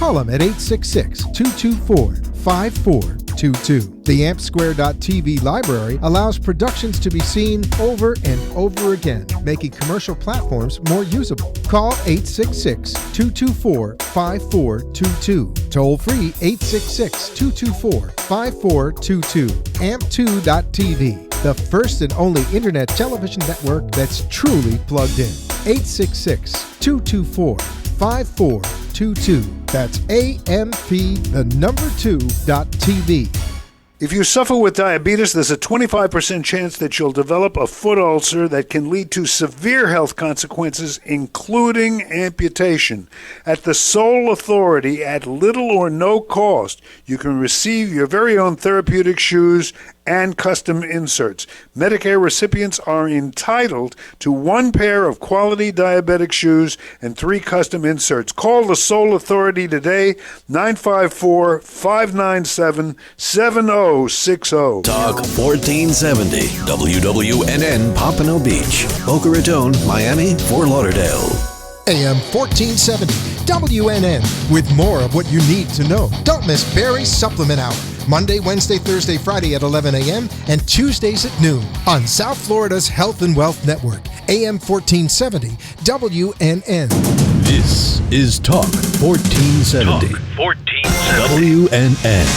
Call them at 866-224-5422. The AmpSquare.tv library allows productions to be seen over and over again, making commercial platforms more usable. Call 866-224-5422. Toll free 866-224-5422. AMP2.tv, the first and only internet television network that's truly plugged in. 866-224-5422. That's AMP2.TV. If you suffer with diabetes, there's a 25% chance that you'll develop a foot ulcer that can lead to severe health consequences, including amputation. At the sole authority, at little or no cost, you can receive your very own therapeutic shoes and custom inserts. Medicare recipients are entitled to 1 pair of quality diabetic shoes and 3 custom inserts. Call the sole authority today, 954-597-7060. Talk 1470 WWNN Pompano Beach, Boca Raton, Miami, Fort Lauderdale. AM 1470 WNN with more of what you need to know. Don't miss Barry's Supplement Hour. Monday, Wednesday, Thursday, Friday at 11 a.m. and Tuesdays at noon on South Florida's Health and Wealth Network, AM 1470 WNN. This is Talk 1470. Talk 1470. WNN.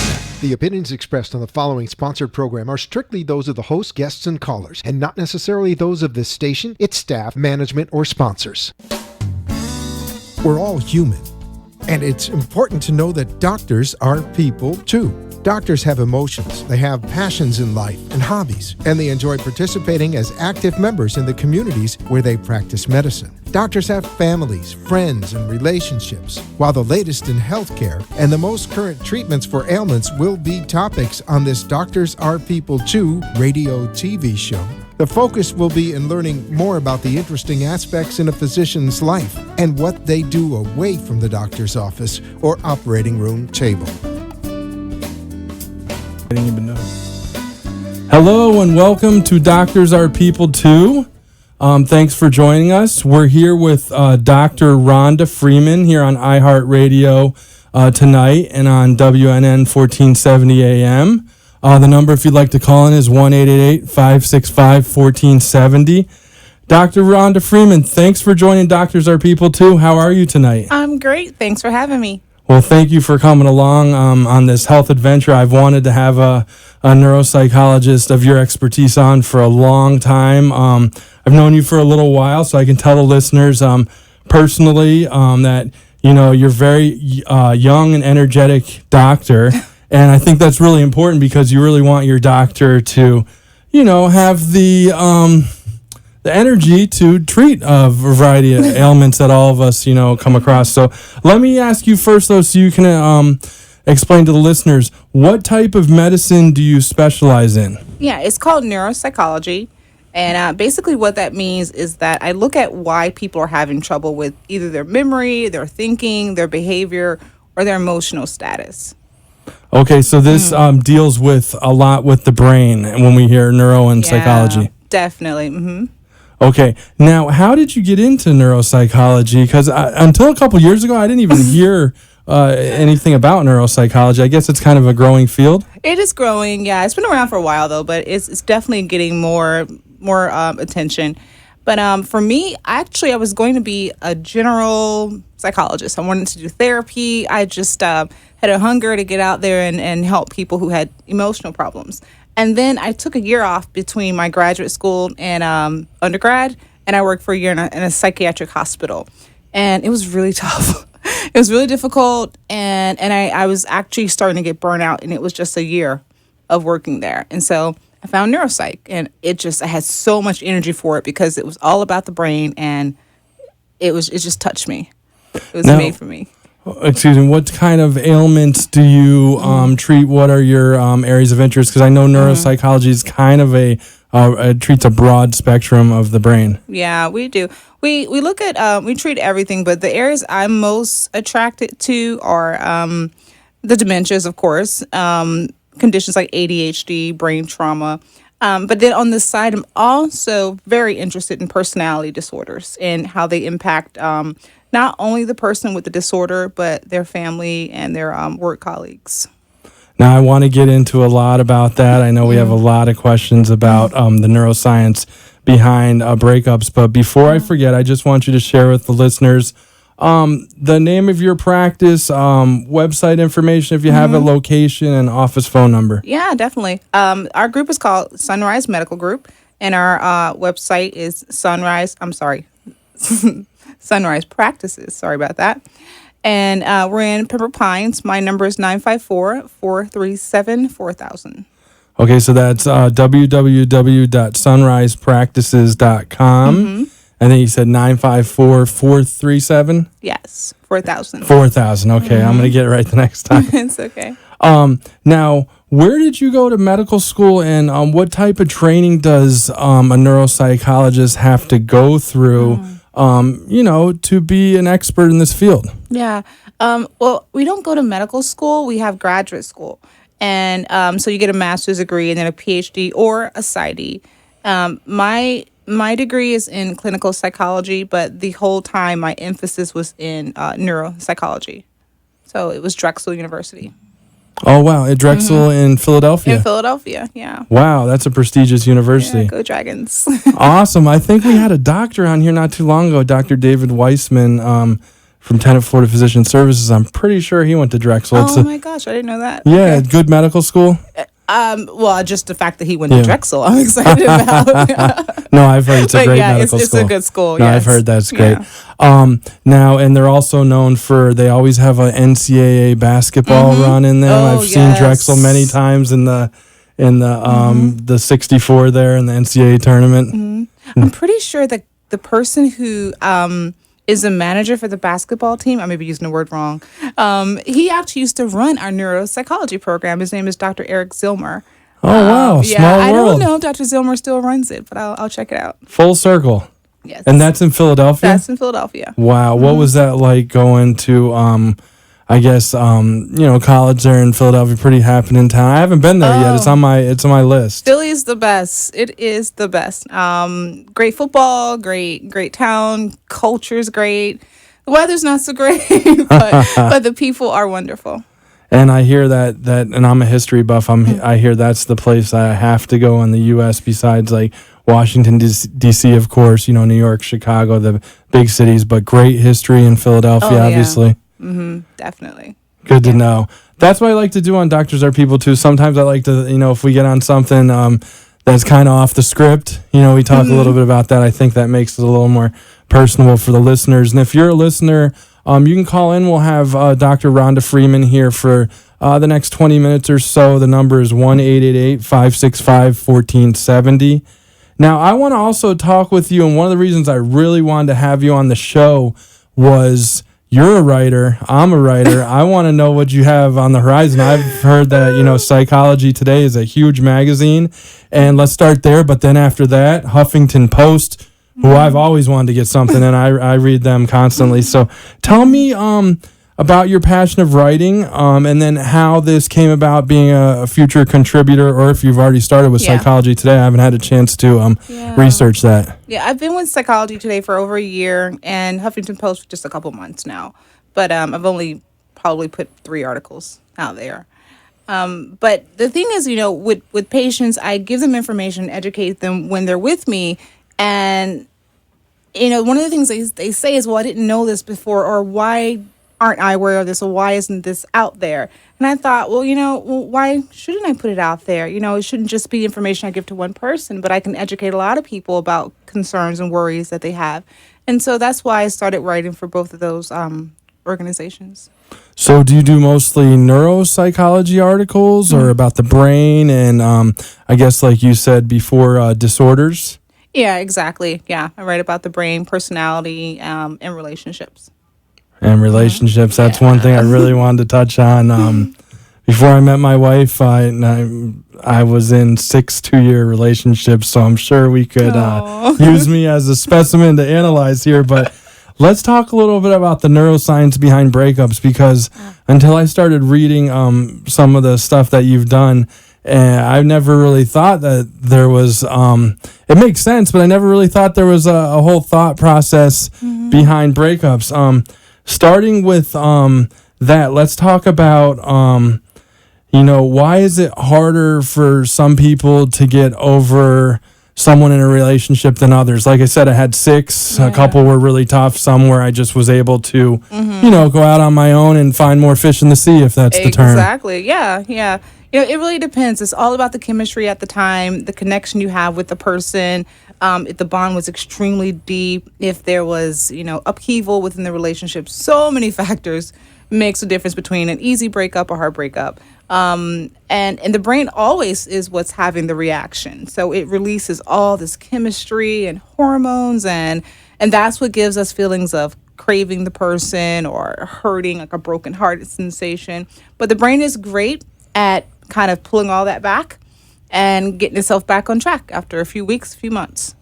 The opinions expressed on the following sponsored program are strictly those of the host, guests, and callers, and not necessarily those of this station, its staff, management, or sponsors. We're all human, and it's important to know that doctors are people too. Doctors have emotions, they have passions in life and hobbies, and they enjoy participating as active members in the communities where they practice medicine. Doctors have families, friends, and relationships. While the latest in healthcare and the most current treatments for ailments will be topics on this Doctors Are People Too radio TV show, the focus will be in learning more about the interesting aspects in a physician's life and what they do away from the doctor's office or operating room table. Hello and welcome to Doctors Are People Too. Thanks for joining us. We're here with Dr. Rhonda Freeman here on iHeartRadio tonight and on WNN 1470 AM. The number, if you'd like to call in, is 1-888-565-1470. Dr. Rhonda Freeman, thanks for joining Doctors Are People Too. How are you tonight? I'm great. Thanks for having me. Well, thank you for coming along on this health adventure. I've wanted to have a neuropsychologist of your expertise on for a long time. I've known you for a little while, so I can tell the listeners personally that, you know, you're very young and energetic doctor. And I think that's really important because you really want your doctor to, you know, have the energy to treat a variety of ailments that all of us, you know, come across. So let me ask you first, though, so you can explain to the listeners, what type of medicine do you specialize in? Yeah, it's called neuropsychology. And basically what that means is that I look at why people are having trouble with either their memory, their thinking, their behavior, or their emotional status. Okay, so this deals with a lot with the brain when we hear neuro and psychology. Definitely. Mm-hmm. Okay, now how did you get into neuropsychology? Because until a couple years ago, I didn't even hear anything about neuropsychology. I guess it's kind of a growing field. It is growing, yeah. It's been around for a while though, but it's definitely getting more attention. But for me, actually, I was going to be a general psychologist. I wanted to do therapy. I just had a hunger to get out there and help people who had emotional problems. And then I took a year off between my graduate school and undergrad, and I worked for a year in a psychiatric hospital. And it was really tough. It was really difficult, and I was actually starting to get burnt out, and it was just a year of working there. And so I found neuropsych, and I had so much energy for it because it was all about the brain, and it just touched me. It was made for me. Excuse me, what kind of ailments do you treat? What are your areas of interest? Because I know neuropsychology is kind of it treats a broad spectrum of the brain. Yeah, we do. We look at, we treat everything, but the areas I'm most attracted to are the dementias, of course, conditions like ADHD, brain trauma. But then on the side, I'm also very interested in personality disorders and how they impact not only the person with the disorder, but their family and their work colleagues. Now, I want to get into a lot about that. I know we have a lot of questions about the neuroscience behind breakups. But before I forget, I just want you to share with the listeners the name of your practice, website information if you have a location, and office phone number. Yeah, definitely. Our group is called Sunrise Medical Group, and our website is Sunrise Practices. Sorry about that. And we're in Pembroke Pines. My number is 954-437-4000. Okay, so that's www.sunrisepractices.com. And then you said 954-437? Yes, 4000. 4000. Okay, I'm going to get it right the next time. It's okay. Now, where did you go to medical school, and what type of training does a neuropsychologist have to go through, to be an expert in this field? Yeah. Well, we don't go to medical school. We have graduate school. And so you get a master's degree and then a PhD or a PsyD. My degree is in clinical psychology, but the whole time my emphasis was in neuropsychology. So it was Drexel University. Oh, wow. At Drexel in Philadelphia? In Philadelphia, yeah. Wow, that's a prestigious university. Yeah, go Dragons. Awesome. I think we had a doctor on here not too long ago, Dr. David Weissman from Tenet Florida Physician Services. I'm pretty sure he went to Drexel. Oh, my gosh, I didn't know that. Yeah, Okay. good medical school. Well, just the fact that he went to Drexel, I'm excited about. No, I've heard it's a great medical it's school. a good school. No, yes. I've heard that's great. Yeah. Now, and they're also known for, they always have a NCAA basketball run in there. Oh, I've seen Drexel many times in the 64 there in the NCAA tournament. I'm pretty sure that the person who is a manager for the basketball team, I may be using the word wrong, he actually used to run our neuropsychology program. His name is Dr. Eric Zilmer. Oh, wow. Small I world. don't know if Dr. Zilmer still runs it, but I'll check it out. Full circle. Yes. And that's in Philadelphia? That's in Philadelphia. Wow. What was that like going to, college there in Philadelphia? Pretty happening town. I haven't been there yet. It's on my list. Philly is the best. It is the best. Great football, great town. Culture's great. The weather's not so great, but the people are wonderful. And I hear that and I'm a history buff. I hear that's the place I have to go in the U.S. besides like Washington, D.C., of course, New York, Chicago, the big cities, but great history in Philadelphia, obviously. Definitely. Good to know. That's what I like to do on Doctors Are People, too. Sometimes I like to, if we get on something that's kind of off the script, we talk a little bit about that. I think that makes it a little more personable for the listeners. And if you're a listener, you can call in. We'll have Dr. Rhonda Freeman here for the next 20 minutes or so. The number is 1-888-565-1470. Now, I want to also talk with you, and one of the reasons I really wanted to have you on the show was you're a writer, I'm a writer. I want to know what you have on the horizon. I've heard that, Psychology Today is a huge magazine, and let's start there. But then after that, Huffington Post, who I've always wanted to get something, and I read them constantly. So tell me about your passion of writing, and then how this came about being a future contributor, or if you've already started with Psychology Today. I haven't had a chance to research that. Yeah, I've been with Psychology Today for over a year, and Huffington Post for just a couple months now. But I've only probably put 3 articles out there. But the thing is, with patients, I give them information, educate them when they're with me, and one of the things they say is, well, I didn't know this before, or why aren't I aware of this, or why isn't this out there? And I thought, well, why shouldn't I put it out there? It shouldn't just be information I give to one person, but I can educate a lot of people about concerns and worries that they have. And so that's why I started writing for both of those organizations. So do you do mostly neuropsychology articles or about the brain and I guess like you said before, disorders? Yeah, exactly. Yeah, I write about the brain, personality, and relationships. And relationships, that's one thing I really wanted to touch on. Before I met my wife, I was in 6 2-year relationships, so I'm sure we could use me as a specimen to analyze here. But let's talk a little bit about the neuroscience behind breakups, because until I started reading some of the stuff that you've done, I never really thought that there was, it makes sense, but I never really thought there was a whole thought process behind breakups. Starting with that, let's talk about why is it harder for some people to get over someone in a relationship than others? Like I said, I had 6. A couple were really tough. Some where I just was able to, go out on my own and find more fish in the sea, if that's the term. Exactly. Yeah. It really depends. It's all about the chemistry at the time, the connection you have with the person. If the bond was extremely deep, if there was, upheaval within the relationship, so many factors makes a difference between an easy breakup or hard breakup. And the brain always is what's having the reaction. So it releases all this chemistry and hormones, and that's what gives us feelings of craving the person or hurting, like a broken heart sensation. But the brain is great at kind of pulling all that back and getting itself back on track after a few weeks, a few months.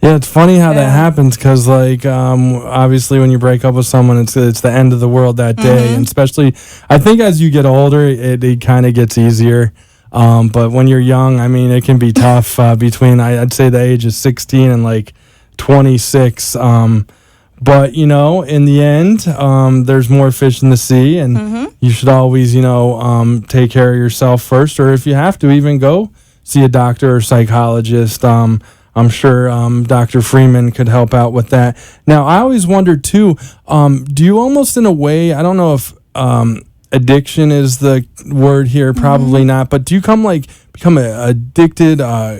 Yeah, it's funny how that happens because, obviously when you break up with someone, it's the end of the world that day. And especially, I think as you get older, it kind of gets easier. But when you're young, I mean, it can be tough between, I'd say, the age of 16 and 26. But, in the end, there's more fish in the sea, and you should always, take care of yourself first, or if you have to, even go see a doctor or psychologist. I'm sure Dr. Freeman could help out with that. Now, I always wondered, too, do you almost in a way, I don't know if addiction is the word here, probably not, but do you become addicted,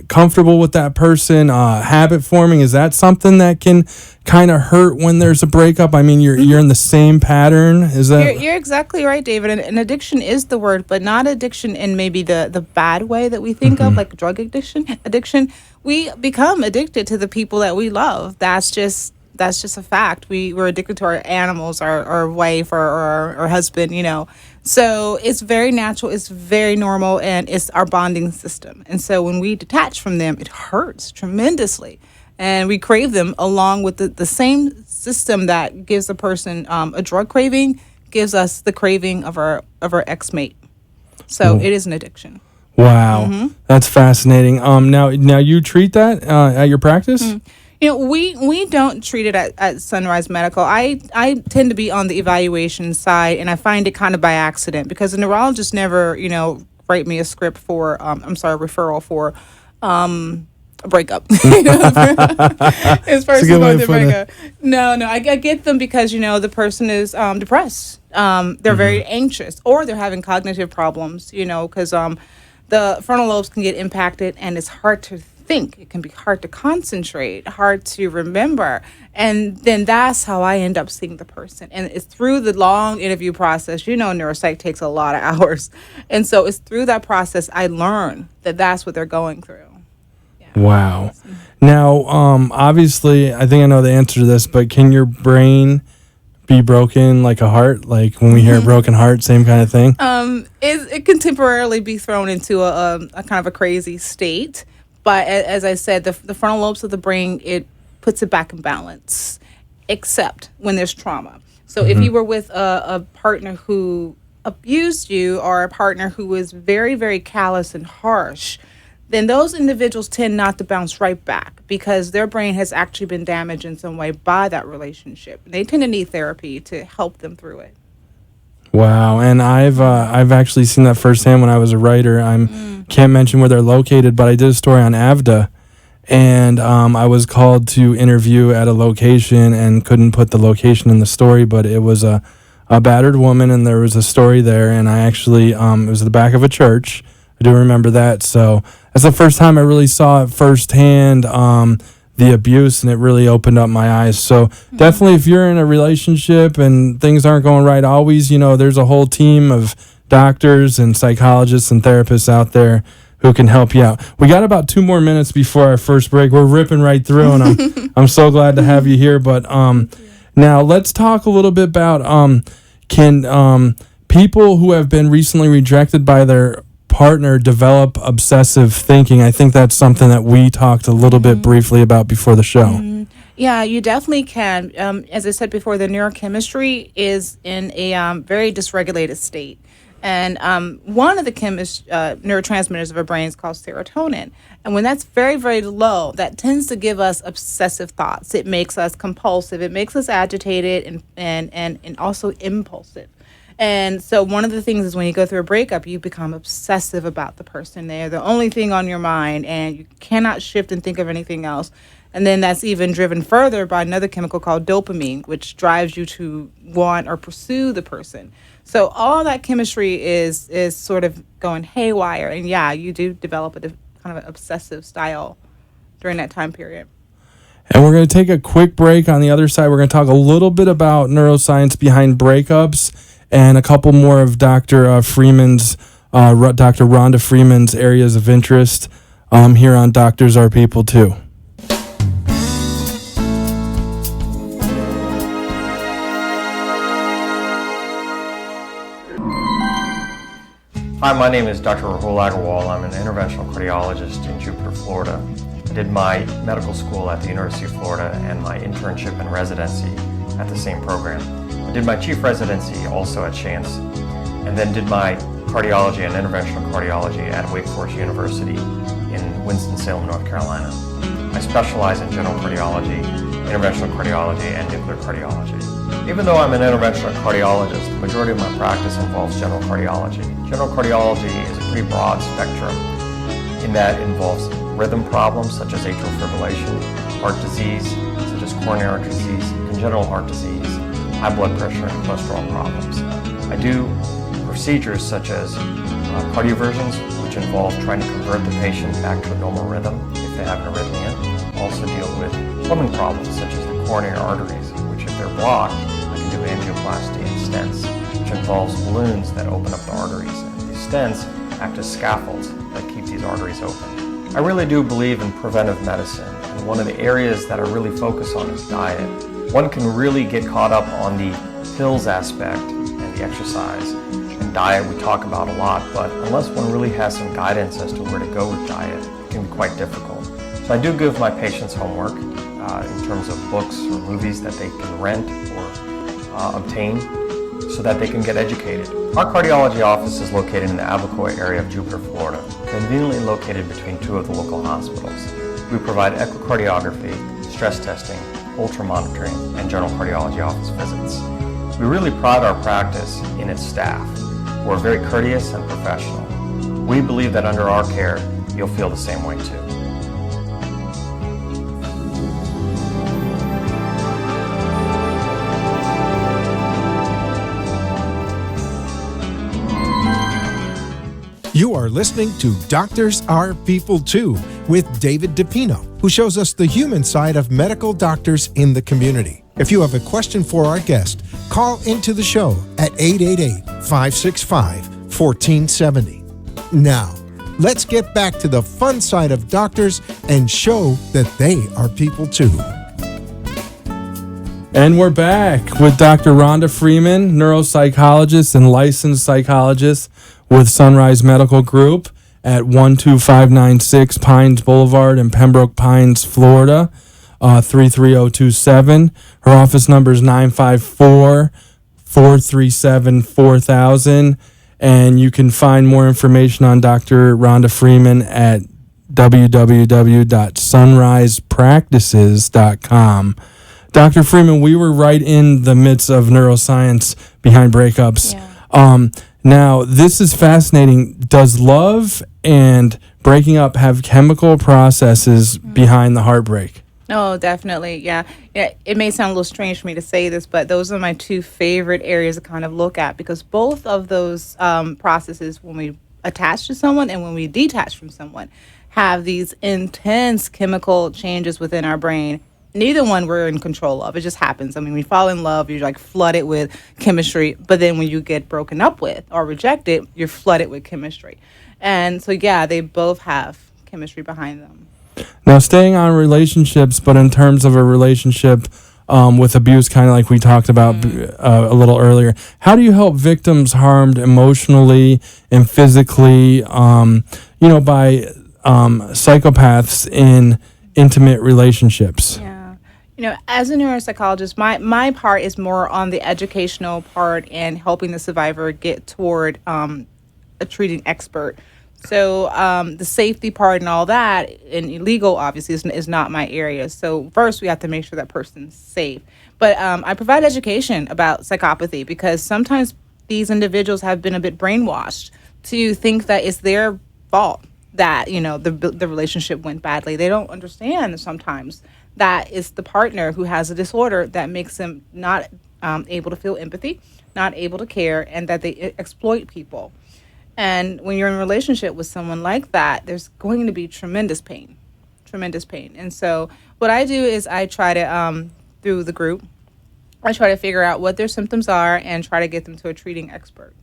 comfortable with that person, habit forming? Is that something that can kind of hurt when there's a breakup? I mean, you're in the same pattern. Is that? You're exactly right, David. And addiction is the word, but not addiction in maybe the bad way that we think of, like drug addiction. We become addicted to the people that we love. That's just a fact. We're addicted to our animals, our wife, or our husband, So it's very natural, it's very normal, and it's our bonding system. And so when we detach from them, it hurts tremendously. And we crave them along with the same system that gives a person a drug craving, gives us the craving of our ex-mate. So it is an addiction. Wow. That's fascinating. Now you treat that at your practice? We don't treat it at Sunrise Medical. I tend to be on the evaluation side, and I find it kind of by accident because the neurologist never, write me a script for, referral for a breakup. As far as going to breakup. No, I get them because, the person is depressed. They're very anxious, or they're having cognitive problems, because the frontal lobes can get impacted, and it's hard to think. It can be hard to concentrate, hard to remember. And then that's how I end up seeing the person. And it's through the long interview process. Neuropsych takes a lot of hours. And so it's through that process I learn that that's what they're going through. Yeah. Wow. Now, obviously, I think I know the answer to this, but can your brain be broken like a heart? Like when we hear a broken heart, same kind of thing? It can temporarily be thrown into a kind of a crazy state. But as I said, the frontal lobes of the brain, it puts it back in balance, except when there's trauma. So if you were with a partner who abused you, or a partner who was very, very callous and harsh, then those individuals tend not to bounce right back because their brain has actually been damaged in some way by that relationship. They tend to need therapy to help them through it. Wow, and I've actually seen that firsthand when I was a writer. Can't mention where they're located, but I did a story on AVDA, and I was called to interview at a location and couldn't put the location in the story, but it was a battered woman, and there was a story there, and I actually it was at the back of a church. I do remember that, so that's the first time I really saw it firsthand. The abuse, and it really opened up my eyes. So definitely, if you're in a relationship and things aren't going right, always, there's a whole team of doctors and psychologists and therapists out there who can help you out. We got about 2 more minutes before our first break. We're ripping right through, and I'm so glad to have you here. But now let's talk a little bit about can people who have been recently rejected by their partner develop obsessive thinking? I think that's something that we talked a little bit briefly about before the show. Yeah, you definitely can. As I said before, the neurochemistry is in a very dysregulated state. And one of the neurotransmitters of our brain is called serotonin. And when that's very, very low, that tends to give us obsessive thoughts. It makes us compulsive. It makes us agitated and also impulsive. And so one of the things is when you go through a breakup, you become obsessive about the person. They're the only thing on your mind, and you cannot shift and think of anything else. And then that's even driven further by another chemical called dopamine, which drives you to want or pursue the person. So all that chemistry is sort of going haywire. And yeah, you do develop a kind of an obsessive style during that time period. And we're going to take a quick break. On the other side, we're going to talk a little bit about neuroscience behind breakups and a couple more of Dr. Rhonda Freeman's areas of interest here on Doctors Are People Too. Hi, my name is Dr. Rahul Agarwal. I'm an interventional cardiologist in Jupiter, Florida. I did my medical school at the University of Florida and my internship and residency at the same program. I did my chief residency also at Shands, and then did my cardiology and interventional cardiology at Wake Forest University in Winston-Salem, North Carolina. I specialize in general cardiology, interventional cardiology, and nuclear cardiology. Even though I'm an interventional cardiologist, the majority of my practice involves general cardiology. General cardiology is a pretty broad spectrum in that it involves rhythm problems such as atrial fibrillation, heart disease such as coronary disease, congenital heart disease, high blood pressure, and cholesterol problems. I do procedures such as cardioversions, which involve trying to convert the patient back to a normal rhythm if they have an arrhythmia. Also deal with plumbing problems such as the coronary arteries, which if they're blocked, I can do angioplasty and stents, which involves balloons that open up the arteries. And these stents act as scaffolds that keep these arteries open. I really do believe in preventive medicine, and one of the areas that I really focus on is diet. One can really get caught up on the pills aspect and the exercise. And diet we talk about a lot, but unless one really has some guidance as to where to go with diet, it can be quite difficult. So I do give my patients homework in terms of books or movies that they can rent or obtain so that they can get educated. Our cardiology office is located in the Abacoa area of Jupiter, Florida, conveniently located between two of the local hospitals. We provide echocardiography, stress testing, ultra monitoring, and general cardiology office visits. We really pride our practice in its staff. We're very courteous and professional. We believe that under our care, you'll feel the same way too. You are listening to Doctors Are People Too with David DiPino, who shows us the human side of medical doctors in the community. If you have a question for our guest, call into the show at 888-565-1470. Now, let's get back to the fun side of doctors and show that they are people too. And we're back with Dr. Rhonda Freeman, neuropsychologist and licensed psychologist with Sunrise Medical Group at 12596 Pines Boulevard in Pembroke Pines, Florida, 33027. Her office number is 954-437-4000. And you can find more information on Dr. Rhonda Freeman at www.sunrisepractices.com. Dr. Freeman, we were right in the midst of neuroscience behind breakups. Yeah. Now, this is fascinating. Does love and breaking up have chemical processes behind the heartbreak? Oh, definitely. Yeah. It may sound a little strange for me to say this, but those are my two favorite areas to kind of look at, because both of those processes, when we attach to someone and when we detach from someone, have these intense chemical changes within our brain. Neither one we're in control of. It just happens. I mean, when you fall in love, you're like flooded with chemistry. But then when you get broken up with or rejected, you're flooded with chemistry. And so, yeah, they both have chemistry behind them. Now, staying on relationships, but in terms of a relationship with abuse, kind of like we talked about a little earlier, how do you help victims harmed emotionally and physically, by psychopaths in intimate relationships? Yeah. As a neuropsychologist, my part is more on the educational part and helping the survivor get toward a treating expert. So the safety part and all that, and illegal obviously is not my area. So first we have to make sure that person's safe. But I provide education about psychopathy because sometimes these individuals have been a bit brainwashed to think that it's their fault that the relationship went badly. They don't understand sometimes that it's the partner who has a disorder that makes them not able to feel empathy, not able to care, and that they exploit people. And when you're in a relationship with someone like that, there's going to be tremendous pain. And so what I do is I try to, through the group, I try to figure out what their symptoms are and try to get them to a treating expert.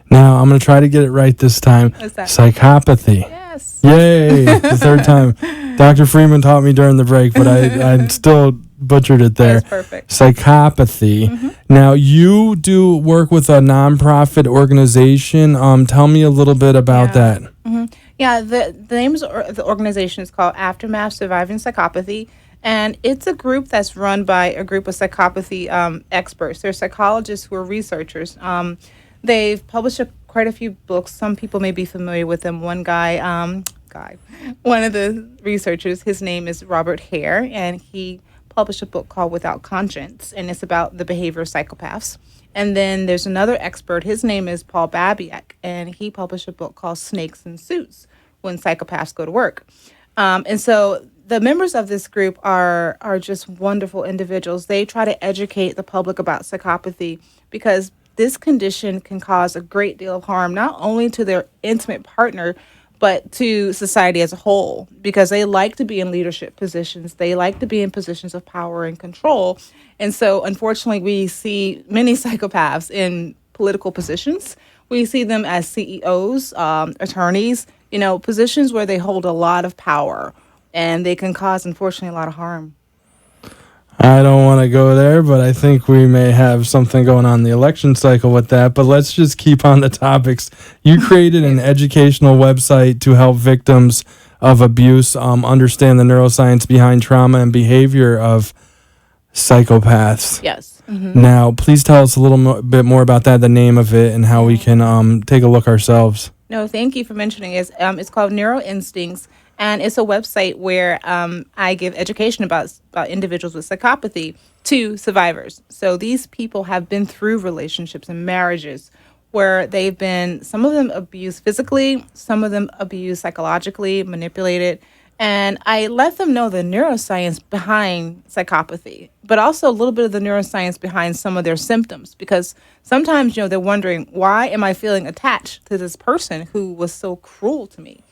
Now, I'm going to try to get it right this time. What's that? Psychopathy. Yes. Yay, the third time. Dr. Freeman taught me during the break, but I still butchered it there. That's perfect. Psychopathy. Mm-hmm. Now, you do work with a nonprofit organization. Tell me a little bit about that. Mm-hmm. Yeah, the name of the organization is called Aftermath Surviving Psychopathy. And it's a group that's run by a group of psychopathy experts. They're psychologists who are researchers. They've published quite a few books. Some people may be familiar with them. One one of the researchers, his name is Robert Hare, and he published a book called Without Conscience, and it's about the behavior of psychopaths. And then there's another expert. His name is Paul Babiak, and he published a book called Snakes in Suits, When Psychopaths Go to Work. And so the members of this group are just wonderful individuals. They try to educate the public about psychopathy because this condition can cause a great deal of harm, not only to their intimate partner, but to society as a whole, because they like to be in leadership positions. They like to be in positions of power and control. And so, unfortunately, we see many psychopaths in political positions. We see them as CEOs, attorneys, positions where they hold a lot of power, and they can cause, unfortunately, a lot of harm. I don't want to go there, but I think we may have something going on in the election cycle with that. But let's just keep on the topics. You created an educational website to help victims of abuse understand the neuroscience behind trauma and behavior of psychopaths. Yes. Mm-hmm. Now, please tell us a little bit more about that, the name of it, and how we can take a look ourselves. No, thank you for mentioning it. It's called Neuro Instincts. And it's a website where I give education about individuals with psychopathy to survivors. So these people have been through relationships and marriages where they've been, some of them abused physically, some of them abused psychologically, manipulated. And I let them know the neuroscience behind psychopathy, but also a little bit of the neuroscience behind some of their symptoms. Because sometimes, they're wondering, why am I feeling attached to this person who was so cruel to me?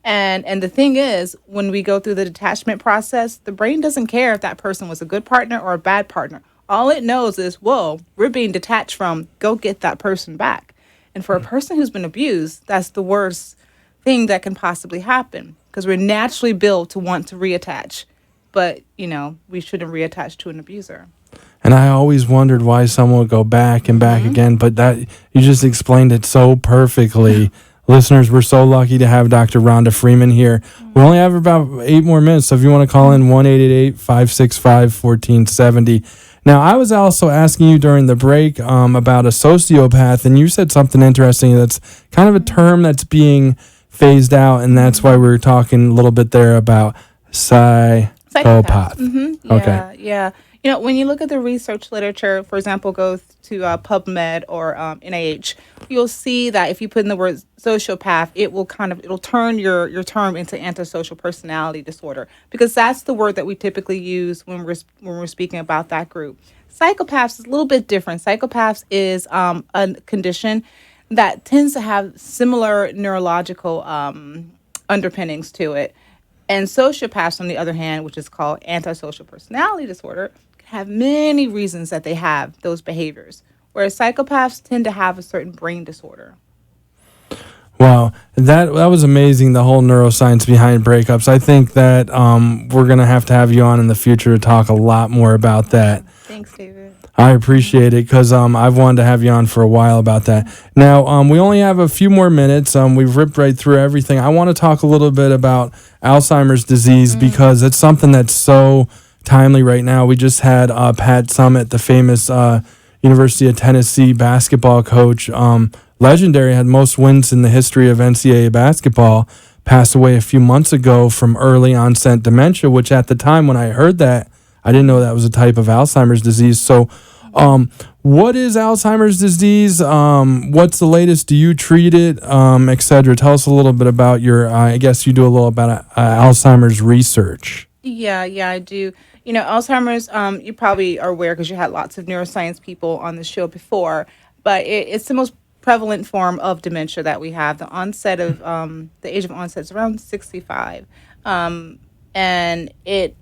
And the thing is, when we go through the detachment process, the brain doesn't care if that person was a good partner or a bad partner. All it knows is, whoa, we're being detached from, go get that person back. And for a person who's been abused, that's the worst thing that can possibly happen because we're naturally built to want to reattach. But, we shouldn't reattach to an abuser. And I always wondered why someone would go back and back again, but that you just explained it so perfectly. Listeners, we're so lucky to have Dr. Rhonda Freeman here. We only have about 8 more minutes, so if you want to call in, 1-888-565-1470. Now, I was also asking you during the break about a sociopath, and you said something interesting that's kind of a term that's being phased out, and that's why we were talking a little bit there about psychopath. Mm-hmm. Yeah, okay. Yeah. When you look at the research literature, for example, go to PubMed or NIH, you'll see that if you put in the word sociopath, it'll turn your term into antisocial personality disorder, because that's the word that we typically use when we're speaking about that group. Psychopaths is a little bit different. Psychopaths is a condition that tends to have similar neurological underpinnings to it. And sociopaths, on the other hand, which is called antisocial personality disorder, have many reasons that they have those behaviors, whereas psychopaths tend to have a certain brain disorder. Wow, that was amazing, the whole neuroscience behind breakups. I think that we're going to have you on in the future to talk a lot more about that. Thanks, David. I appreciate it because I've wanted to have you on for a while about that. Now, we only have a few more minutes. We've ripped right through everything. I want to talk a little bit about Alzheimer's disease because it's something that's so timely right now. We just had Pat Summitt, the famous University of Tennessee basketball coach, legendary, had most wins in the history of NCAA basketball, passed away a few months ago from early onset dementia, which at the time when I heard that, I didn't know that was a type of Alzheimer's disease. So what is Alzheimer's disease? What's the latest? Do you treat it, et cetera? Tell us a little bit about your, I guess you do a little about Alzheimer's research. Yeah, I do. Alzheimer's, you probably are aware because you had lots of neuroscience people on the show before, but it's the most prevalent form of dementia that we have. The onset of, the age of onset is around 65, and it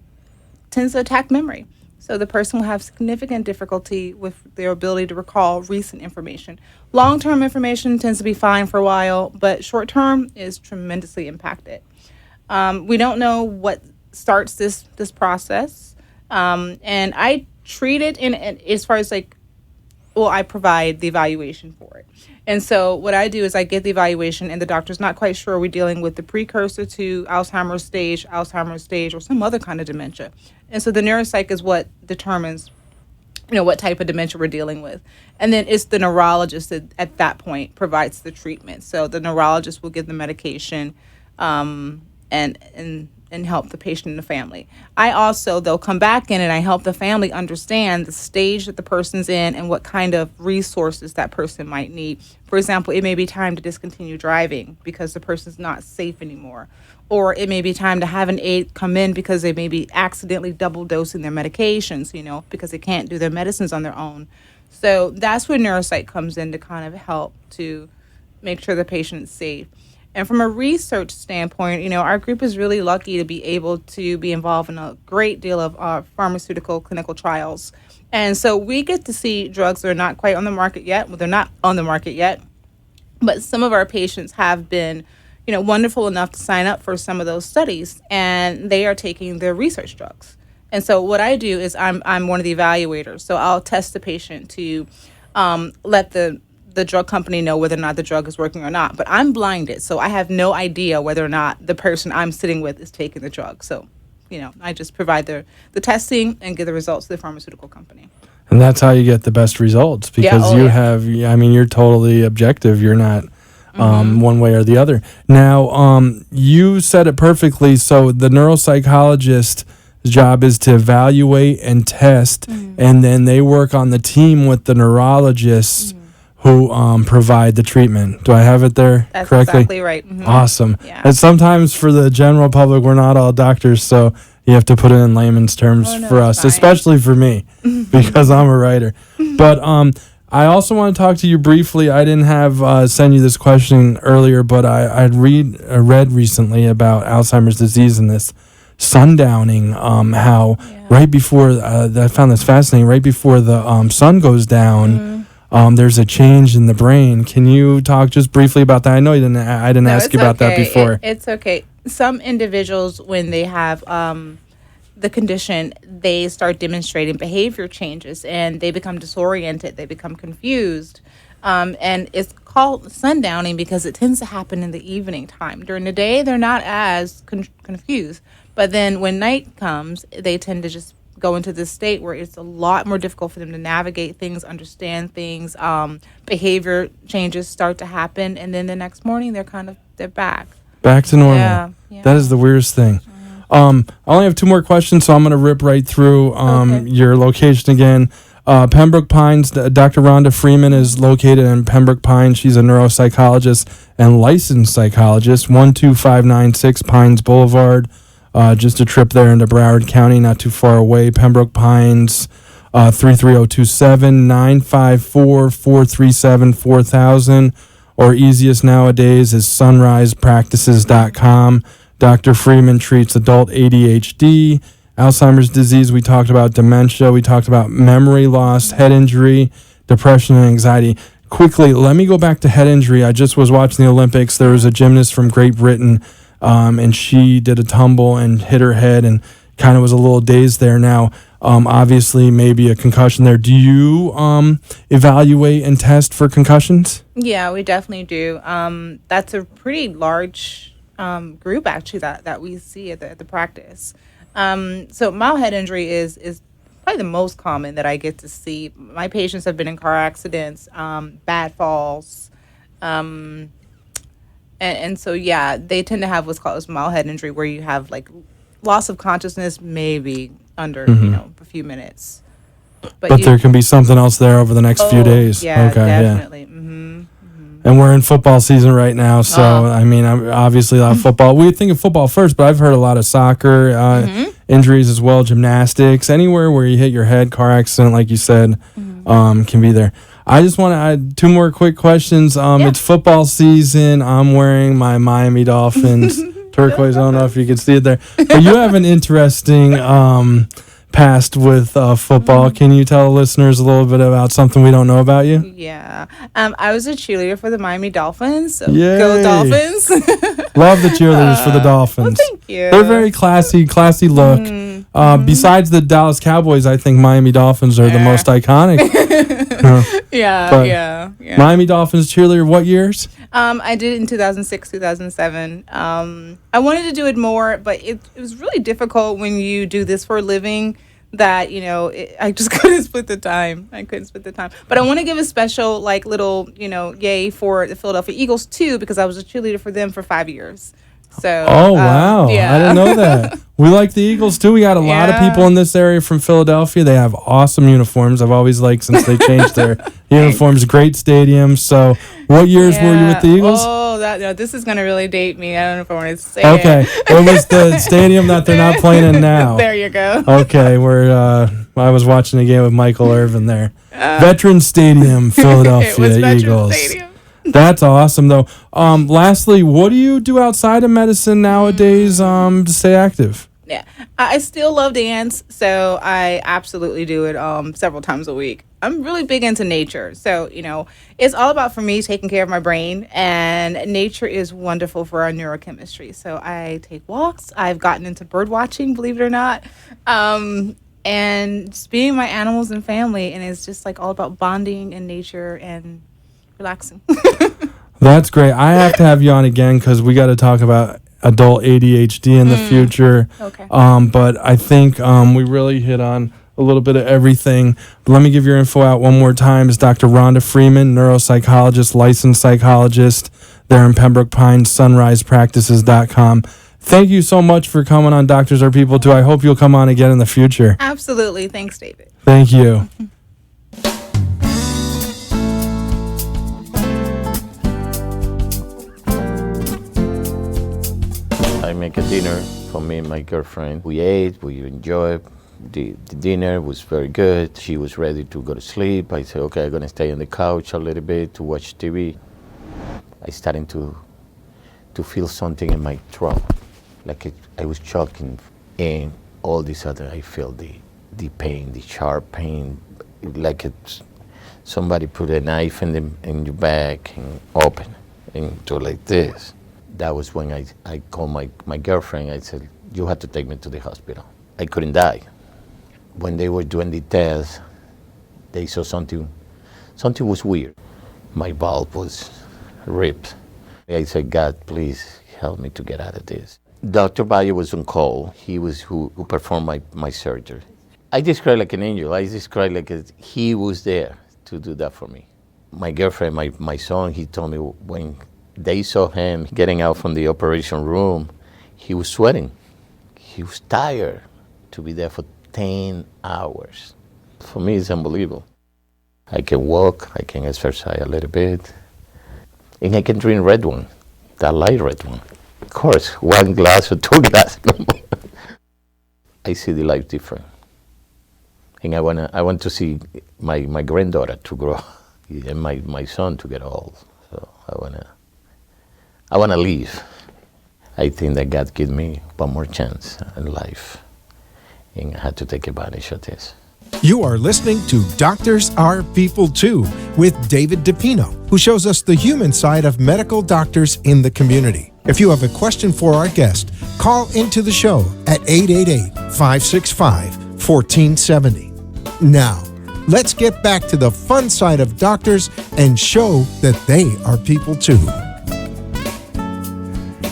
tends to attack memory. So the person will have significant difficulty with their ability to recall recent information. Long-term information tends to be fine for a while, but short-term is tremendously impacted. We don't know what starts this process, and I treat it in as far as I provide the evaluation for it. And so what I do is I get the evaluation, and the doctor's not quite sure we're dealing with the precursor to Alzheimer's stage, or some other kind of dementia. And so the neuropsych is what determines, what type of dementia we're dealing with. And then it's the neurologist that at that point provides the treatment. So the neurologist will give the medication, and help the patient and the family. I also, though, come back in and I help the family understand the stage that the person's in and what kind of resources that person might need. For example, it may be time to discontinue driving because the person's not safe anymore. Or it may be time to have an aide come in because they may be accidentally double dosing their medications, because they can't do their medicines on their own. So that's where neuropsych comes in to kind of help to make sure the patient's safe. And from a research standpoint, our group is really lucky to be able to be involved in a great deal of pharmaceutical clinical trials. And so we get to see drugs that are not quite on the market yet. Well, they're not on the market yet, but some of our patients have been, wonderful enough to sign up for some of those studies, and they are taking their research drugs. And so what I do is I'm one of the evaluators. So I'll test the patient to let the drug company know whether or not the drug is working or not. But I'm blinded, so I have no idea whether or not the person I'm sitting with is taking the drug. So, I just provide the testing and give the results to the pharmaceutical company. And that's how you get the best results, because you're totally objective. You're not one way or the other. Now, you said it perfectly. So the neuropsychologist's job is to evaluate and test, and then they work on the team with the neurologists who provide the treatment. Do I have it there That's correctly? Exactly right. Mm-hmm. Awesome. Yeah. And sometimes for the general public, we're not all doctors, so you have to put it in layman's terms for us, especially for me, because I'm a writer. But I also want to talk to you briefly. I didn't have send you this question earlier, but I'd read recently about Alzheimer's disease and this sundowning, how right before, I found this fascinating, right before the sun goes down, there's a change in the brain. Can you talk just briefly about that? I know I didn't ask you about that before. It's okay. Some individuals, when they have the condition, they start demonstrating behavior changes and they become disoriented. They become confused. And it's called sundowning because it tends to happen in the evening time. During the day, they're not as confused. But then when night comes, they tend to just go into this state where it's a lot more difficult for them to navigate things, understand things. Behavior changes start to happen, and then the next morning they're back to normal. Yeah. That is the weirdest thing. I only have two more questions, so I'm going to rip right through your location again. Pembroke Pines, Dr. Rhonda Freeman is located in Pembroke Pines. She's a neuropsychologist and licensed psychologist, 12596 Pines Boulevard. Just a trip there into Broward County, not too far away. Pembroke Pines, 33027 954 437 4000, or easiest nowadays is sunrisepractices.com. Dr. Freeman treats adult ADHD, Alzheimer's disease. We talked about dementia. We talked about memory loss, head injury, depression, and anxiety. Quickly, let me go back to head injury. I just was watching the Olympics. There was a gymnast from Great Britain, and she did a tumble and hit her head and kind of was a little dazed there. Now, obviously, maybe a concussion there. Do you evaluate and test for concussions? Yeah, we definitely do. That's a pretty large group, actually, that we see at the practice. So mild head injury is probably the most common that I get to see. My patients have been in car accidents, bad falls, and so yeah, they tend to have what's called mild head injury, where you have like loss of consciousness, maybe under a few minutes. But there can be something else there over the next few days. Yeah, okay, definitely. Yeah. And we're in football season right now, so I mean, obviously a lot of football. We think of football first, but I've heard a lot of soccer injuries as well, gymnastics, anywhere where you hit your head, car accident, like you said, can be there. I just want to add 2 more quick questions. It's football season. I'm wearing my Miami Dolphins turquoise. I don't know if you can see it there, but you have an interesting past with football. Can you tell listeners a little bit about something we don't know about you? Yeah. I was a cheerleader for the Miami Dolphins. So Yay. go Dolphins. Love the cheerleaders for the Dolphins. Well, thank you. They're very classy look. Besides the Dallas Cowboys, I think Miami Dolphins are the most iconic. Yeah. Miami Dolphins cheerleader, what years? I did it in 2006, 2007. I wanted to do it more, but it was really difficult when you do this for a living that, I just couldn't split the time. But I want to give a special, little, yay for the Philadelphia Eagles, too, because I was a cheerleader for them for 5 years. So, wow. Yeah. I didn't know that. We like the Eagles, too. We got a lot of people in this area from Philadelphia. They have awesome uniforms. I've always liked since they changed their uniforms. Great stadium. So what years were you with the Eagles? Oh, this is going to really date me. I don't know if I want to say Okay. It was the stadium that they're not playing in now. There you go. Okay. I was watching a game with Michael Irvin there. Veterans Stadium, Philadelphia it was Veterans Eagles. Stadium. That's awesome, though. Lastly, what do you do outside of medicine nowadays to stay active? Yeah, I still love dance, so I absolutely do it several times a week. I'm really big into nature, so it's all about, for me, taking care of my brain, and nature is wonderful for our neurochemistry. So I take walks. I've gotten into bird watching, believe it or not, and just being my animals and family, and it's just all about bonding in nature and relaxing. That's great. I have to have you on again because we got to talk about adult ADHD in the future. Okay. But I think we really hit on a little bit of everything. But let me give your info out one more time. It's Dr. Rhonda Freeman, neuropsychologist, licensed psychologist. They're in Pembroke Pines, sunrisepractices.com. Thank you so much for coming on Doctors Are People Too. I hope you'll come on again in the future. Absolutely. Thanks, David. Thank you. I make a dinner for me and my girlfriend. We ate, we enjoyed. The dinner was very good. She was ready to go to sleep. I said, okay, I'm gonna stay on the couch a little bit to watch TV. I started to feel something in my throat, I was choking, and all this other, I feel the pain, the sharp pain, like somebody put a knife in your back and open and do like this. That was when I called my girlfriend. I said, you have to take me to the hospital. I couldn't die. When they were doing the test, they saw something was weird. My valve was ripped. I said, God, please help me to get out of this. Dr. Bayo was on call. He was who performed my surgery. I described like an angel. I described he was there to do that for me. My girlfriend, my son, he told me when they saw him getting out from the operation room, he was sweating. He was tired to be there for 10 hours. For me, it's unbelievable. I can walk, I can exercise a little bit, and I can drink red wine, that light red wine. Of course, 1 glass or 2 glasses. I see the life different. And I want to see my granddaughter to grow and my son to get old. So I wanna live. I think that God gave me one more chance in life, and I had to take advantage of this. You are listening to Doctors Are People Too with David DiPino, who shows us the human side of medical doctors in the community. If you have a question for our guest, call into the show at 888-565-1470. Now, let's get back to the fun side of doctors and show that they are people too.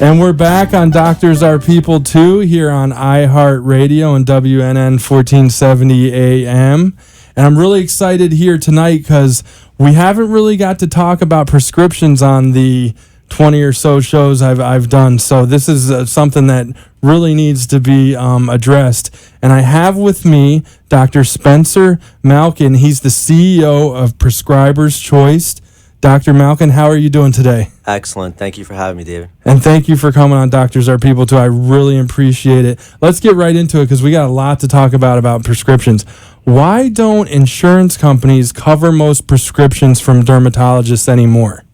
And we're back on Doctors Are People Too here on iHeartRadio and WNN 1470 AM. And I'm really excited here tonight because we haven't really got to talk about prescriptions on the 20 or so shows I've done. So this is something that really needs to be addressed. And I have with me Dr. Spencer Malkin. He's the CEO of Prescriber's Choice. Dr. Malkin, how are you doing today? Excellent. Thank you for having me, David. And thank you for coming on Doctors Are People Too. I really appreciate it. Let's get right into it because we got a lot to talk about prescriptions. Why don't insurance companies cover most prescriptions from dermatologists anymore?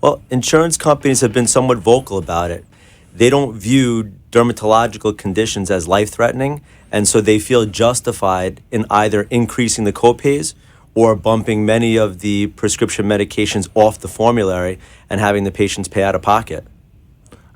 Well, insurance companies have been somewhat vocal about it. They don't view dermatological conditions as life-threatening, and so they feel justified in either increasing the copays or bumping many of the prescription medications off the formulary and having the patients pay out of pocket.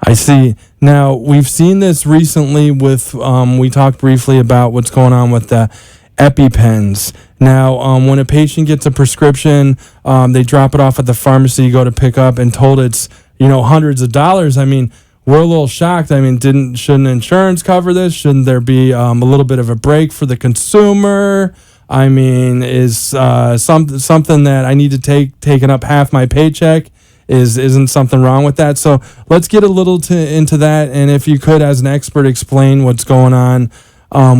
I see. Now, we've seen this recently with, we talked briefly about what's going on with the EpiPens. Now, when a patient gets a prescription, they drop it off at the pharmacy, you go to pick up and told it's, hundreds of dollars. I mean, we're a little shocked. I mean, shouldn't insurance cover this? Shouldn't there be a little bit of a break for the consumer? I mean, is something that I need to taking up half my paycheck? Isn't something wrong with that? So let's get a little into that, and if you could, as an expert, explain what's going on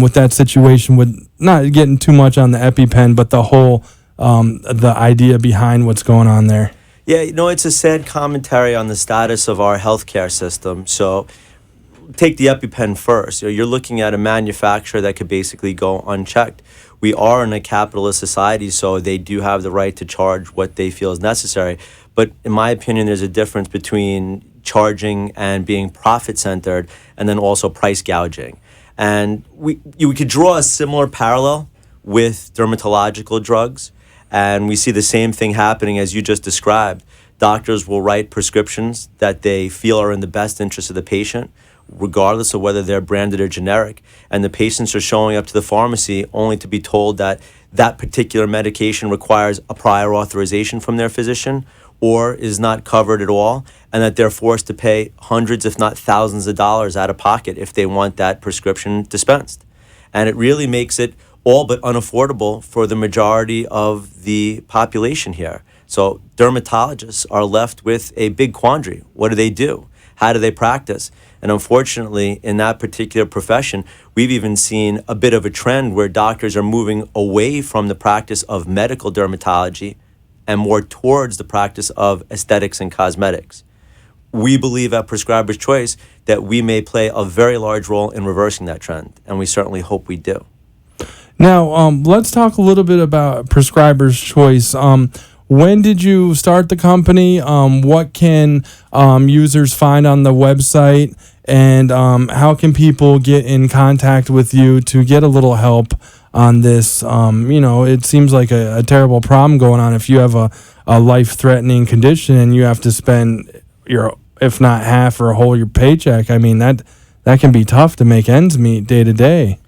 with that situation, with not getting too much on the EpiPen, but the whole the idea behind what's going on there. Yeah, it's a sad commentary on the status of our healthcare system. So take the EpiPen first. You're looking at a manufacturer that could basically go unchecked. We are in a capitalist society, so they do have the right to charge what they feel is necessary. But in my opinion, there's a difference between charging and being profit-centered and then also price gouging. And we could draw a similar parallel with dermatological drugs, and we see the same thing happening as you just described. Doctors will write prescriptions that they feel are in the best interest of the patient, regardless of whether they're branded or generic, and the patients are showing up to the pharmacy only to be told that that particular medication requires a prior authorization from their physician or is not covered at all, and that they're forced to pay hundreds, if not thousands of dollars out of pocket if they want that prescription dispensed. And it really makes it all but unaffordable for the majority of the population here. So dermatologists are left with a big quandary. What do? How do they practice? And unfortunately, in that particular profession, we've even seen a bit of a trend where doctors are moving away from the practice of medical dermatology and more towards the practice of aesthetics and cosmetics. We believe at Prescriber's Choice that we may play a very large role in reversing that trend, and we certainly hope we do. Now, let's talk a little bit about Prescriber's Choice. When did you start the company? What can users find on the website? And how can people get in contact with you to get a little help on this? It seems like a terrible problem going on if you have a life-threatening condition and you have to spend if not half or a whole your paycheck. I mean, that can be tough to make ends meet day to day.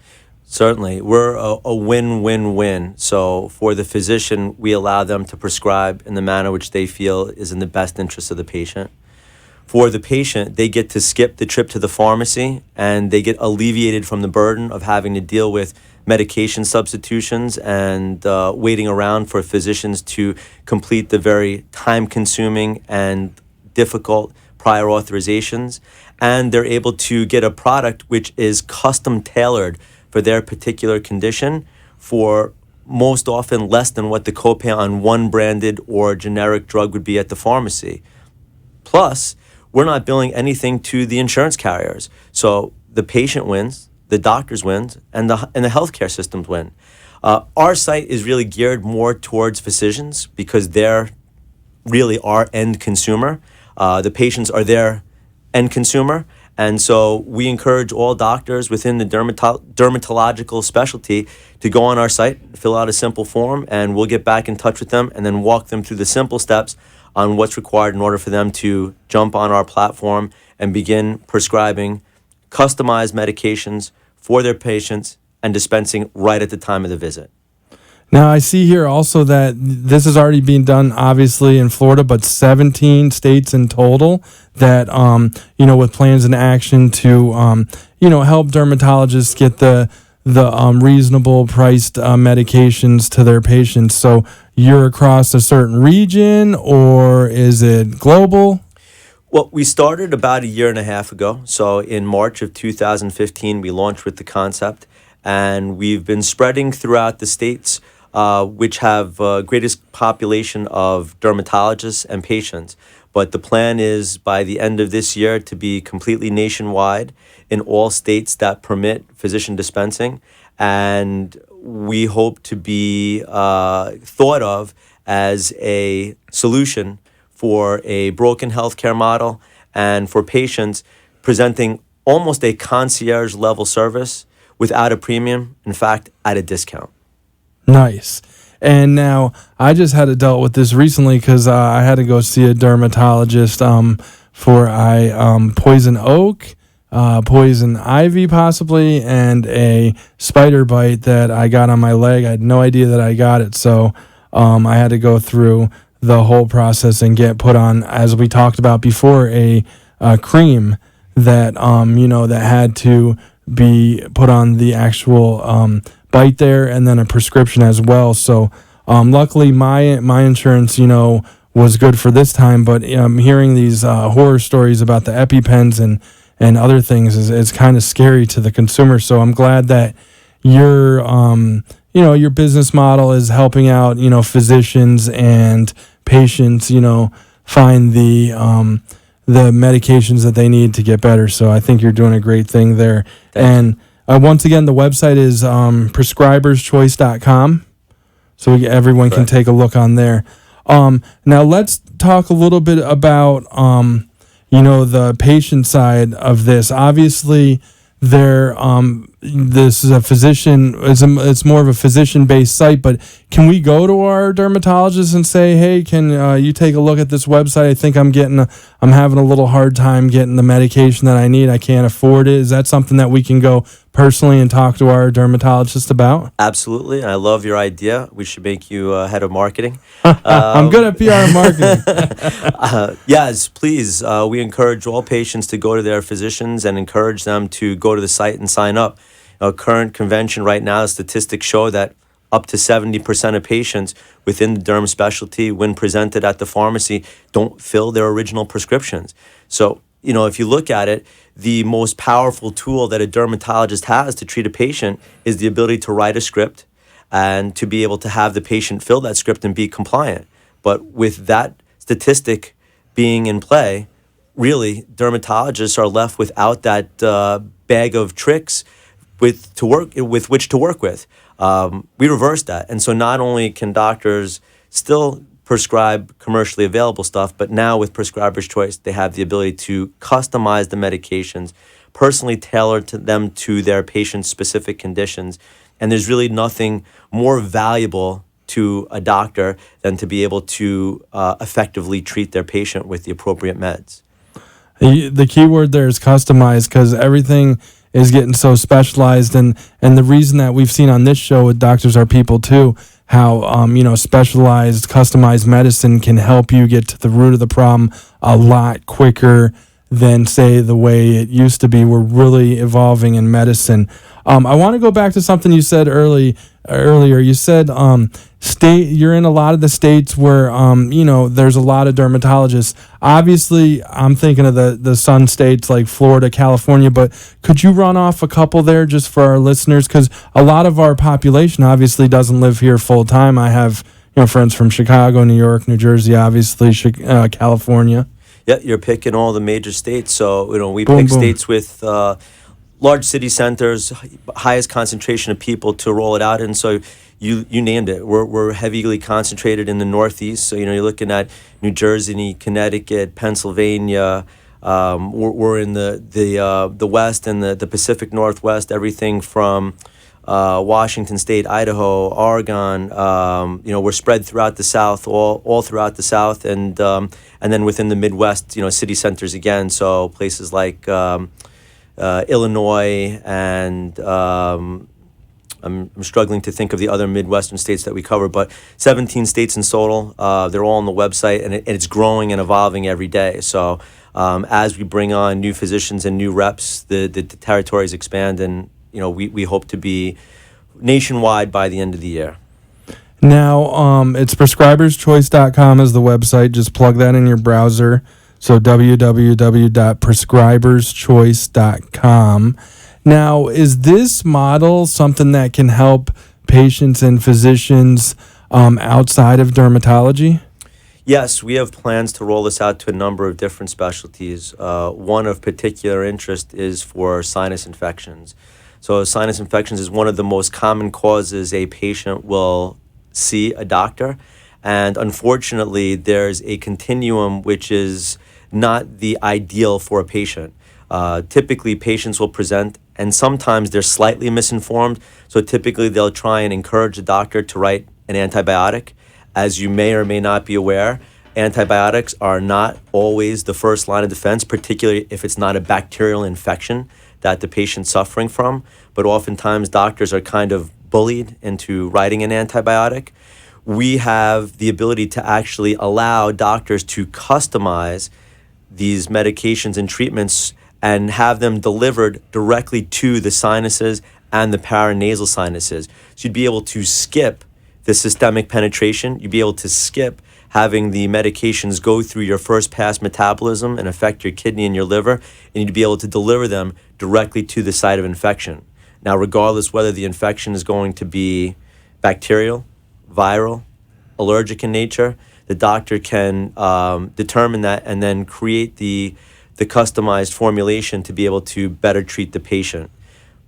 Certainly. We're a win-win-win. So for the physician, we allow them to prescribe in the manner which they feel is in the best interest of the patient. For the patient, they get to skip the trip to the pharmacy and they get alleviated from the burden of having to deal with medication substitutions and waiting around for physicians to complete the very time-consuming and difficult prior authorizations. And they're able to get a product which is custom-tailored for their particular condition for most often less than what the copay on one branded or generic drug would be at the pharmacy. Plus, we're not billing anything to the insurance carriers. So the patient wins, the doctors wins, and the healthcare systems win. Our site is really geared more towards physicians because they're really our end consumer. The patients are their end consumer. And so we encourage all doctors within the dermatological specialty to go on our site, fill out a simple form, and we'll get back in touch with them and then walk them through the simple steps on what's required in order for them to jump on our platform and begin prescribing customized medications for their patients and dispensing right at the time of the visit. Now, I see here also that this is already being done, obviously, in Florida, but 17 states in total that, with plans in action to, help dermatologists get the reasonable priced medications to their patients. So you're across a certain region, or is it global? Well, we started about a year and a half ago. So in March of 2015, we launched with the concept, and we've been spreading throughout the states which have greatest population of dermatologists and patients. But the plan is by the end of this year to be completely nationwide in all states that permit physician dispensing. And we hope to be thought of as a solution for a broken healthcare model and for patients presenting almost a concierge level service without a premium, in fact, at a discount. Nice. And now I just had to dealt with this recently because I had to go see a dermatologist for poison oak, poison ivy possibly, and a spider bite that I got on my leg. I had no idea that I got it, so I had to go through the whole process and get put on, as we talked about before, a cream that that had to be put on the actual bite there, and then a prescription as well. So luckily my insurance was good for this time, but hearing these horror stories about the EpiPens and other things is kind of scary to the consumer. So I'm glad that your business model is helping out physicians and patients find the medications that they need to get better. So I think you're doing a great thing there. Thanks. And once again, the website is prescriberschoice.com, so everyone can take a look on there. Now let's talk a little bit about the patient side of this. Obviously, this is a physician. It's more of a physician-based site. But can we go to our dermatologist and say, "Hey, can you take a look at this website? I think I'm having a little hard time getting the medication that I need. I can't afford it." Is that something that we can go personally and talk to our dermatologist about? Absolutely. I love your idea. We should make you head of marketing. I'm good at PR and marketing. Yes, please. We encourage all patients to go to their physicians and encourage them to go to the site and sign up. Current convention right now, statistics show that up to 70% of patients within the derm specialty, when presented at the pharmacy, don't fill their original prescriptions. So, if you look at it, the most powerful tool that a dermatologist has to treat a patient is the ability to write a script and to be able to have the patient fill that script and be compliant. But with that statistic being in play, really, dermatologists are left without that bag of tricks with which to work with. We reversed that. And so not only can doctors still prescribe commercially available stuff, but now with Prescriber's Choice, they have the ability to customize the medications, personally tailor to them to their patient's specific conditions. And there's really nothing more valuable to a doctor than to be able to effectively treat their patient with the appropriate meds. The key word there is customized, because everything is getting so specialized, and the reason that we've seen on this show with Doctors Are People too, how specialized, customized medicine can help you get to the root of the problem a lot quicker than, say, the way it used to be. We're really evolving in medicine. I want to go back to something you said earlier. You said you're in a lot of the states where there's a lot of dermatologists. Obviously, I'm thinking of the sun states like Florida, California, but could you run off a couple there just for our listeners? Because a lot of our population obviously doesn't live here full time. I have friends from Chicago, New York, New Jersey, obviously California. Yeah, you're picking all the major states. So we pick states with large city centers, highest concentration of people to roll it out in. So you named it. We're heavily concentrated in the Northeast. So you're looking at New Jersey, Connecticut, Pennsylvania. We're in the West and the Pacific Northwest. Everything from Washington State, Idaho, Oregon. We're spread throughout the South, all throughout the South, and then within the Midwest, city centers again. So places like Illinois and I'm struggling to think of the other Midwestern states that we cover, but 17 states in total. They're all on the website, and it's growing and evolving every day. So as we bring on new physicians and new reps, the territories expand, and we hope to be nationwide by the end of the year. Now, it's prescriberschoice.com is the website. Just plug that in your browser. So www.prescriberschoice.com. Now, is this model something that can help patients and physicians outside of dermatology? Yes, we have plans to roll this out to a number of different specialties. One of particular interest is for sinus infections. So sinus infections is one of the most common causes a patient will see a doctor. And unfortunately, there's a continuum which is not the ideal for a patient. Typically, patients will present, and sometimes they're slightly misinformed. So typically, they'll try and encourage the doctor to write an antibiotic. As you may or may not be aware, antibiotics are not always the first line of defense, particularly if it's not a bacterial infection that the patient's suffering from. But oftentimes, doctors are kind of bullied into writing an antibiotic. We have the ability to actually allow doctors to customize these medications and treatments and have them delivered directly to the sinuses and the paranasal sinuses. So you'd be able to skip the systemic penetration. You'd be able to skip having the medications go through your first pass metabolism and affect your kidney and your liver, and you'd be able to deliver them directly to the site of infection. Now, regardless whether the infection is going to be bacterial, viral, allergic in nature, the doctor can determine that and then create the customized formulation to be able to better treat the patient.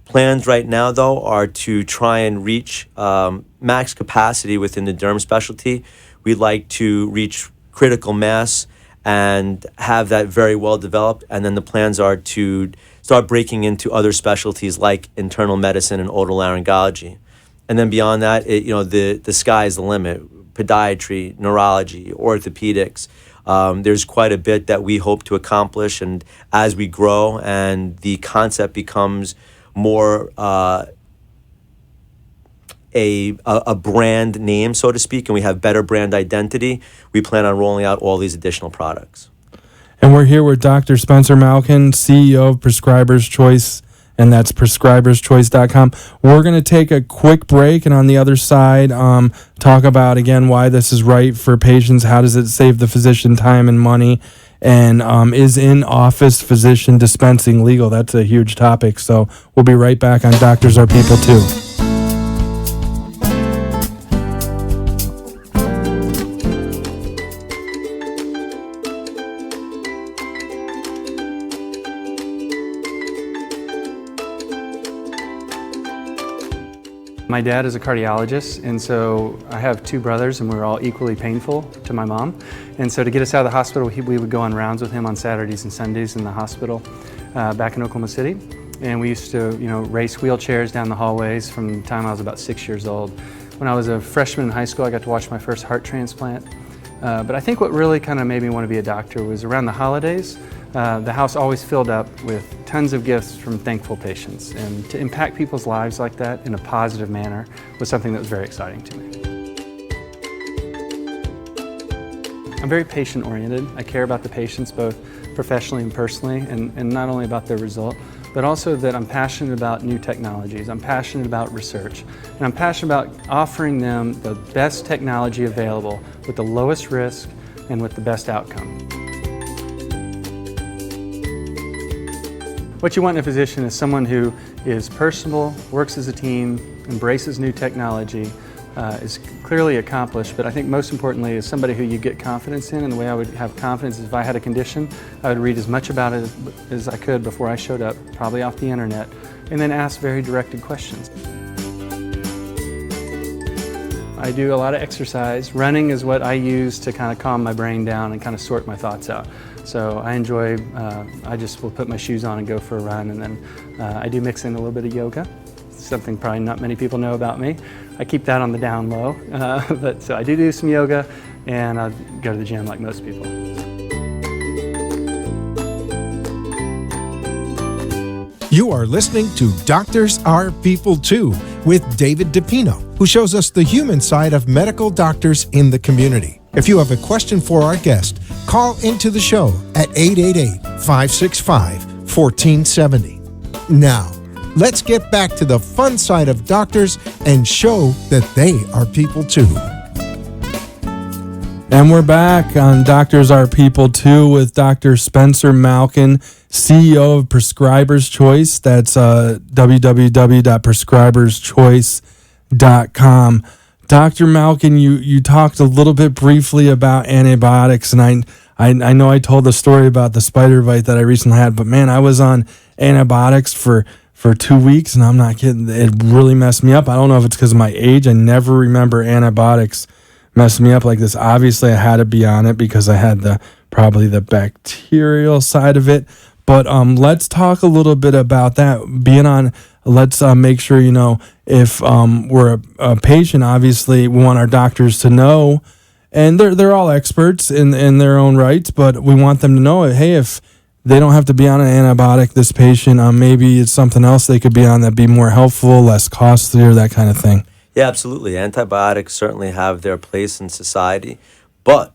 Plans right now, though, are to try and reach max capacity within the derm specialty. We'd like to reach critical mass and have that very well developed, and then the plans are to start breaking into other specialties like internal medicine and otolaryngology. And then beyond that, the sky is the limit. Podiatry, neurology, orthopedics. There's quite a bit that we hope to accomplish, and as we grow and the concept becomes more a brand name, so to speak, and we have better brand identity, we plan on rolling out all these additional products. And we're here with Dr. Spencer Malkin, CEO of Prescribers Choice, and that's prescriberschoice.com. We're going to take a quick break, and on the other side, talk about, again, why this is right for patients, how does it save the physician time and money, and is in-office physician dispensing legal? That's a huge topic, so we'll be right back on Doctors Are People Too. My dad is a cardiologist, and so I have two brothers, and we were all equally painful to my mom. And so to get us out of the hospital, we would go on rounds with him on Saturdays and Sundays in the hospital back in Oklahoma City. And we used to, race wheelchairs down the hallways from the time I was about 6 years old. When I was a freshman in high school, I got to watch my first heart transplant. But I think what really kind of made me want to be a doctor was around the holidays. The house always filled up with tons of gifts from thankful patients, and to impact people's lives like that in a positive manner was something that was very exciting to me. I'm very patient-oriented. I care about the patients both professionally and personally, and not only about their result, but also that I'm passionate about new technologies. I'm passionate about research, and I'm passionate about offering them the best technology available with the lowest risk and with the best outcome. What you want in a physician is someone who is personable, works as a team, embraces new technology, is clearly accomplished, but I think most importantly is somebody who you get confidence in. And the way I would have confidence is if I had a condition, I would read as much about it as I could before I showed up, probably off the internet, and then ask very directed questions. I do a lot of exercise. Running is what I use to kind of calm my brain down and kind of sort my thoughts out. So I enjoy, I just will put my shoes on and go for a run, and then I do mix in a little bit of yoga, something probably not many people know about me. I keep that on the down low, but so I do some yoga, and I go to the gym like most people. You are listening to Doctors Are People Too with David DiPino, who shows us the human side of medical doctors in the community. If you have a question for our guest, call into the show at 888-565-1470. Now, let's get back to the fun side of doctors and show that they are people too. And we're back on Doctors Are People Too with Dr. Spencer Malkin, CEO of Prescriber's Choice. That's www.prescriberschoice.com. Dr. Malkin, you talked a little bit briefly about antibiotics, and I know I told the story about the spider bite that I recently had, but man, I was on antibiotics for 2 weeks, and I'm not kidding. It really messed me up. I don't know if it's because of my age. I never remember antibiotics messed me up like this. Obviously, I had to be on it because I had probably the bacterial side of it. But let's talk a little bit about that. Being on, let's make sure, if we're a patient, obviously we want our doctors to know, and they're all experts in their own rights, but we want them to know, hey, if they don't have to be on an antibiotic, this patient, maybe it's something else they could be on that'd be more helpful, less costly, or that kind of thing. Yeah, absolutely. Antibiotics certainly have their place in society, but,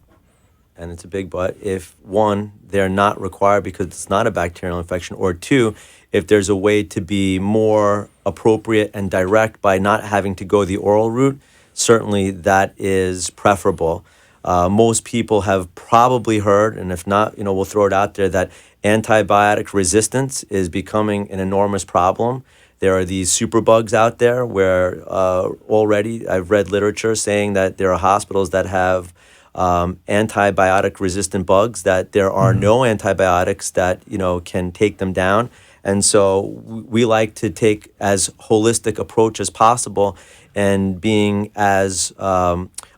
and it's a big but, if one, they're not required because it's not a bacterial infection, or two, if there's a way to be more appropriate and direct by not having to go the oral route, certainly that is preferable. Most people have probably heard, and if not, we'll throw it out there, that antibiotic resistance is becoming an enormous problem. There are these superbugs out there where already I've read literature saying that there are hospitals that have antibiotic resistant bugs, that there are no antibiotics that can take them down. And so we like to take as holistic approach as possible and being as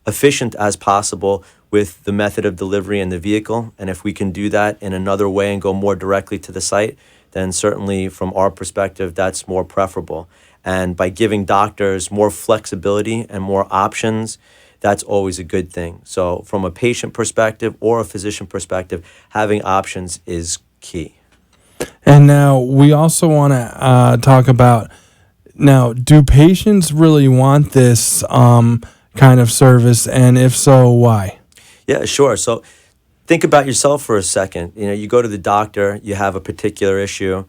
efficient as possible with the method of delivery and the vehicle. And if we can do that in another way and go more directly to the site, then certainly from our perspective, that's more preferable. And by giving doctors more flexibility and more options, that's always a good thing. So from a patient perspective or a physician perspective, having options is key. And now we also want to talk about, now, do patients really want this kind of service? And if so, why? Yeah, sure. So think about yourself for a second. You go to the doctor, you have a particular issue.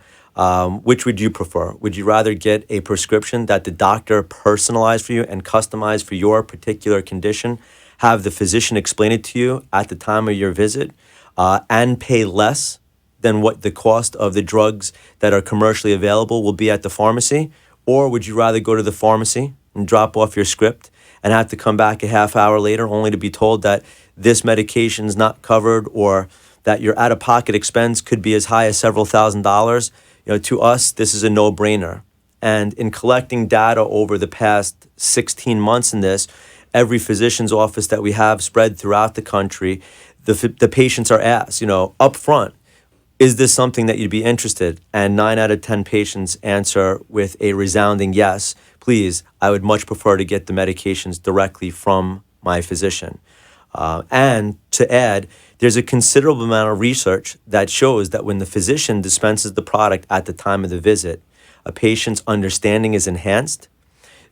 Which would you prefer? Would you rather get a prescription that the doctor personalized for you and customized for your particular condition, have the physician explain it to you at the time of your visit, and pay less than what the cost of the drugs that are commercially available will be at the pharmacy? Or would you rather go to the pharmacy and drop off your script and have to come back a half hour later only to be told that this medication is not covered, or that your out-of-pocket expense could be as high as several $1,000s? To us, this is a no-brainer. And in collecting data over the past 16 months in this, every physician's office that we have spread throughout the country, the patients are asked, up front, is this something that you'd be interested? And 9 out of 10 patients answer with a resounding yes. Please, I would much prefer to get the medications directly from my physician. And to add, there's a considerable amount of research that shows that when the physician dispenses the product at the time of the visit, a patient's understanding is enhanced,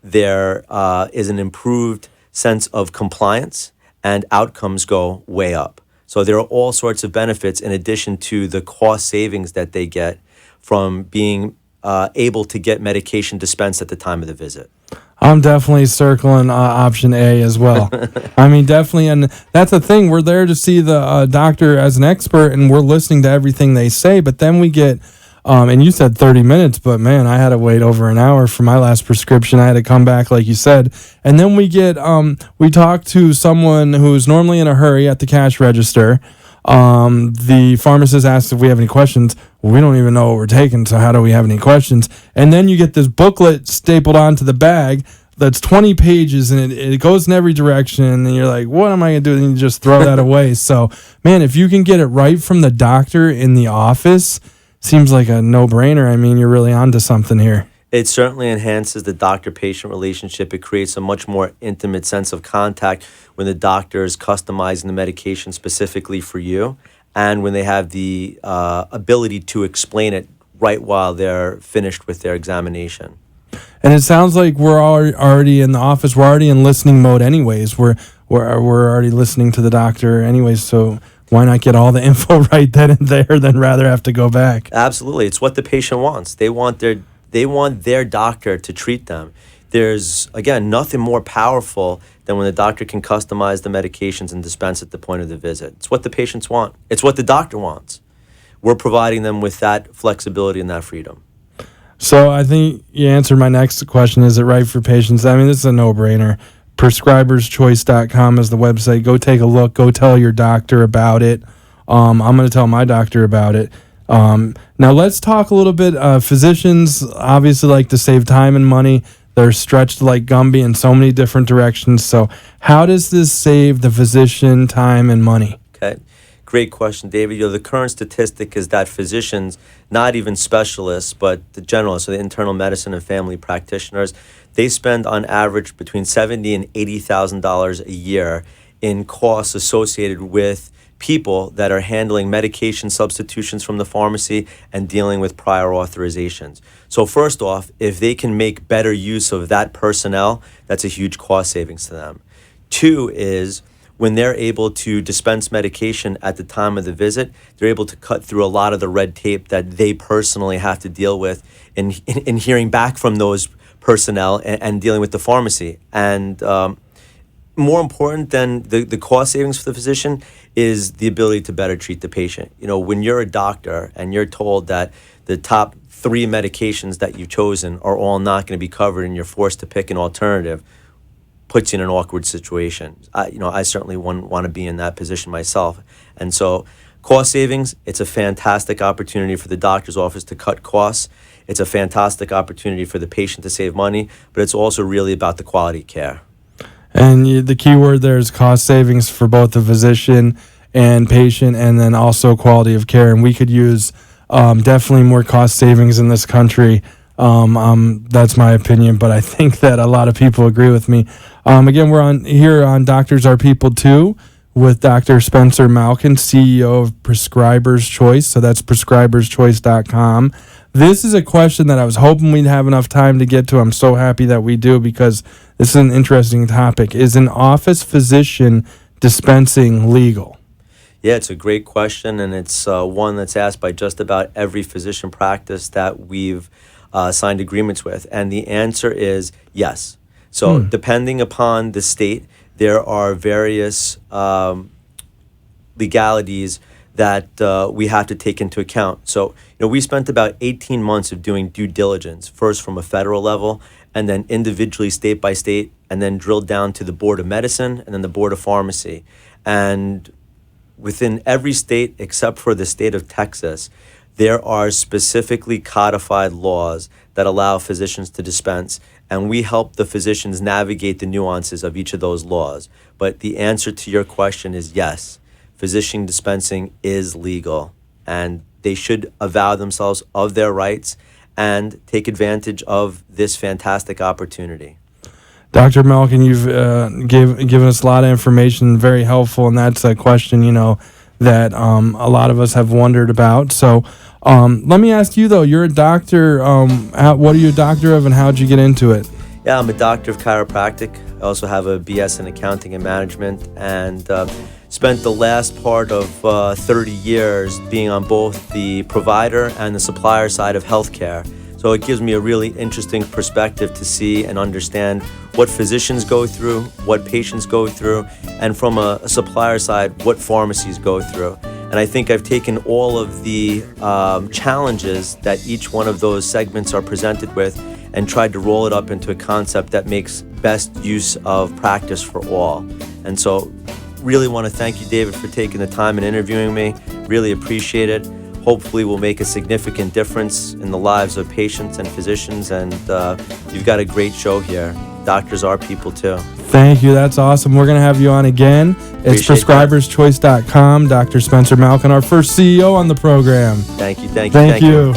there is an improved sense of compliance, and outcomes go way up. So there are all sorts of benefits in addition to the cost savings that they get from being able to get medication dispensed at the time of the visit. I'm definitely circling option A as well. I mean, definitely. And that's the thing. We're there to see the doctor as an expert, and we're listening to everything they say. But then we get, and you said 30 minutes, but man, I had to wait over an hour for my last prescription. I had to come back, like you said. And then we get, we talk to someone who's normally in a hurry at the cash register. The pharmacist asks if we have any questions. Well, we don't even know what we're taking, so how do we have any questions? And then you get this booklet stapled onto the bag that's 20 pages, and it goes in every direction, and you're like, what am I going to do? And you just throw that away. So, man, if you can get it right from the doctor in the office, seems like a no-brainer. I mean, you're really onto something here. It certainly enhances the doctor-patient relationship. It creates a much more intimate sense of contact when the doctor is customizing the medication specifically for you, and when they have the ability to explain it right while they're finished with their examination. And it sounds like we're already in the office. We're already in listening mode anyways. We're already listening to the doctor anyways. So why not get all the info right then and there than rather have to go back? Absolutely. It's what the patient wants. They want their doctor to treat them. There's, again, nothing more powerful than when the doctor can customize the medications and dispense at the point of the visit. It's what the patients want. It's what the doctor wants. We're providing them with that flexibility and that freedom. So I think you answered my next question. Is it right for patients? I mean, this is a no-brainer. Prescriberschoice.com is the website. Go take a look. Go tell your doctor about it. I'm going to tell my doctor about it. Now let's talk a little bit. Physicians obviously like to save time and money. They're stretched like Gumby in so many different directions. So how does this save the physician time and money? Okay. Great question, David. The current statistic is that physicians, not even specialists, but the generalists, so the internal medicine and family practitioners, they spend on average between $70,000 and $80,000 a year in costs associated with people that are handling medication substitutions from the pharmacy and dealing with prior authorizations. So first off, if they can make better use of that personnel, that's a huge cost savings to them. Two is, when they're able to dispense medication at the time of the visit, they're able to cut through a lot of the red tape that they personally have to deal with in hearing back from those personnel and dealing with the pharmacy. And more important than the cost savings for the physician is the ability to better treat the patient. When you're a doctor and you're told that the top 3 medications that you've chosen are all not going to be covered and you're forced to pick an alternative, puts you in an awkward situation. I certainly wouldn't want to be in that position myself. And so cost savings, it's a fantastic opportunity for the doctor's office to cut costs. It's a fantastic opportunity for the patient to save money, but it's also really about the quality of care. And the key word there is cost savings for both the physician and patient, and then also quality of care. And we could use definitely more cost savings in this country. That's my opinion, but I think that a lot of people agree with me. Again, we're here on Doctors Are People Too with Dr. Spencer Malkin, CEO of Prescribers Choice. So that's prescriberschoice.com. This is a question that I was hoping we'd have enough time to get to. I'm so happy that we do, because this is an interesting topic. Is an office physician dispensing legal? Yeah, it's a great question, and it's one that's asked by just about every physician practice that we've signed agreements with. And the answer is yes. So depending upon the state, there are various legalities that we have to take into account. So, we spent about 18 months of doing due diligence, first from a federal level, and then individually state by state, and then drilled down to the Board of Medicine and then the Board of Pharmacy. And within every state except for the state of Texas, there are specifically codified laws that allow physicians to dispense, and we help the physicians navigate the nuances of each of those laws. But the answer to your question is yes, physician dispensing is legal, and they should avow themselves of their rights and take advantage of this fantastic opportunity. Dr. Malkin, you've given us a lot of information, very helpful, and that's a question, that a lot of us have wondered about. So let me ask you, though, you're a doctor. What are you a doctor of, and how did you get into it? Yeah, I'm a doctor of chiropractic. I also have a BS in accounting and management, and spent the last part of 30 years being on both the provider and the supplier side of healthcare. So it gives me a really interesting perspective to see and understand what physicians go through, what patients go through, and from a supplier side, what pharmacies go through. And I think I've taken all of the challenges that each one of those segments are presented with and tried to roll it up into a concept that makes best use of practice for all. And so really want to thank you, David, for taking the time and interviewing me. Really appreciate it. Hopefully we'll make a significant difference in the lives of patients and physicians, and you've got a great show here. Doctors are people too. Thank you. That's awesome. We're going to have you on again. It's prescriberschoice.com. Dr. Spencer Malkin, our first CEO on the program. Thank you. Thank you.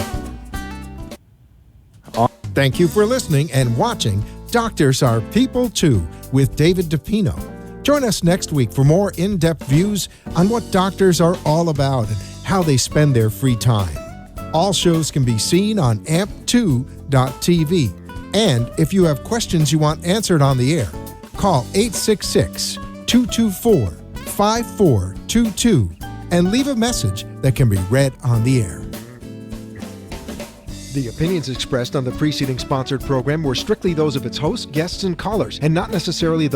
Thank you for listening and watching Doctors Are People Too with David DiPino. Join us next week for more in-depth views on what doctors are all about and how they spend their free time. All shows can be seen on amp2.tv. And if you have questions you want answered on the air, call 866-224-5422 and leave a message that can be read on the air. The opinions expressed on the preceding sponsored program were strictly those of its hosts, guests, and callers, and not necessarily those